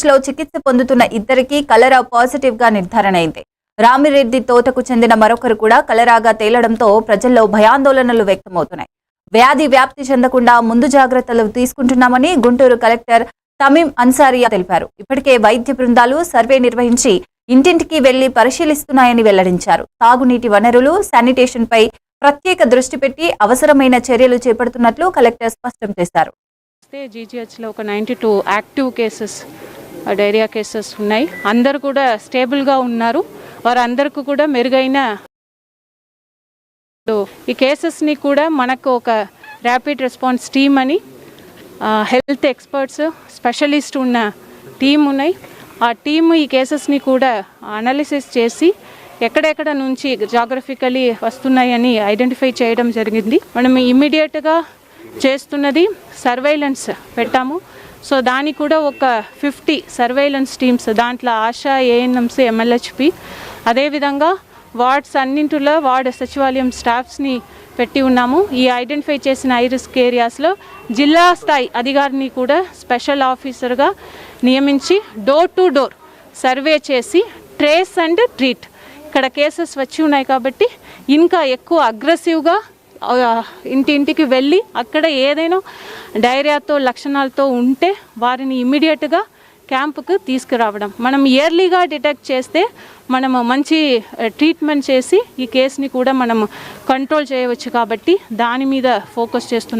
లో చికిత్స పొందుతున్న ఇద్దరికి కలరా పాజిటివ్ గా నిర్ధారణ అయింది. రామిరెడ్డి తోటకు చెందిన మరొకరు కూడా కలరాగా తేలడంతో ప్రజల్లో భయాందోళనలు వ్యక్తమవుతున్నాయి. వ్యాధి వ్యాప్తి చెందకుండా ముందు జాగ్రత్తలు తీసుకుంటున్నామని గుంటూరు కలెక్టర్ తమీం అన్సారియా తెలిపారు. ఇప్పటికే వైద్య బృందాలు సర్వే నిర్వహించి ఇంటింటికి వెళ్లి పరిశీలిస్తున్నాయని వెల్లడించారు. తాగునీటి వనరులు, శానిటేషన్ పై ప్రత్యేక దృష్టి పెట్టి అవసరమైన చర్యలు చేపడుతున్నట్లు కలెక్టర్ స్పష్టం చేశారు. జీజీహెచ్లో ఒక 92 యాక్టివ్ కేసెస్ డైరియా కేసెస్ ఉన్నాయి. అందరూ కూడా స్టేబుల్గా ఉన్నారు. వారందరికీ కూడా మెరుగైన ఈ కేసెస్ని కూడా మనకు ఒక ర్యాపిడ్ రెస్పాన్స్ టీమ్ అని హెల్త్ ఎక్స్పర్ట్స్ స్పెషలిస్ట్ ఉన్న టీం ఉన్నాయి. ఆ టీము ఈ కేసెస్ని కూడా అనాలిసిస్ చేసి ఎక్కడెక్కడ నుంచి జాగ్రఫికలీ వస్తున్నాయని ఐడెంటిఫై చేయడం జరిగింది. మనం ఇమ్మీడియట్గా చేస్తున్నది సర్వైలెన్స్ పెట్టాము. సో దానికి కూడా ఒక 50 సర్వైలెన్స్ టీమ్స్, దాంట్లో ఆశా, ఏఎన్ఎంస్, ఎంఎల్హెచ్పి, అదేవిధంగా వార్డ్స్ అన్నింటిలో వార్డ్ సచివాలయం స్టాఫ్స్ని పెట్టి ఉన్నాము. ఈ ఐడెంటిఫై చేసిన హై రిస్క్ ఏరియాస్లో జిల్లా స్థాయి అధికారిని కూడా స్పెషల్ ఆఫీసర్గా నియమించి డోర్ టు డోర్ సర్వే చేసి ట్రేస్ అండ్ ట్రీట్. ఇక్కడ కేసెస్ వచ్చి ఉన్నాయి కాబట్టి ఇంకా ఎక్కువ అగ్రెసివ్గా ఇంటింటికి వెళ్ళి అక్కడ ఏదైనా డైరియాతో లక్షణాలతో ఉంటే వారిని ఇమ్మీడియట్గా క్యాంపుకు తీసుకురావడం. మనం ఇయర్లీగా డిటెక్ట్ చేస్తే మనము మంచి ట్రీట్మెంట్ చేసి ఈ కేసుని కూడా మనం కంట్రోల్ చేయవచ్చు. కాబట్టి దాని మీద ఫోకస్ చేస్తున్నాం.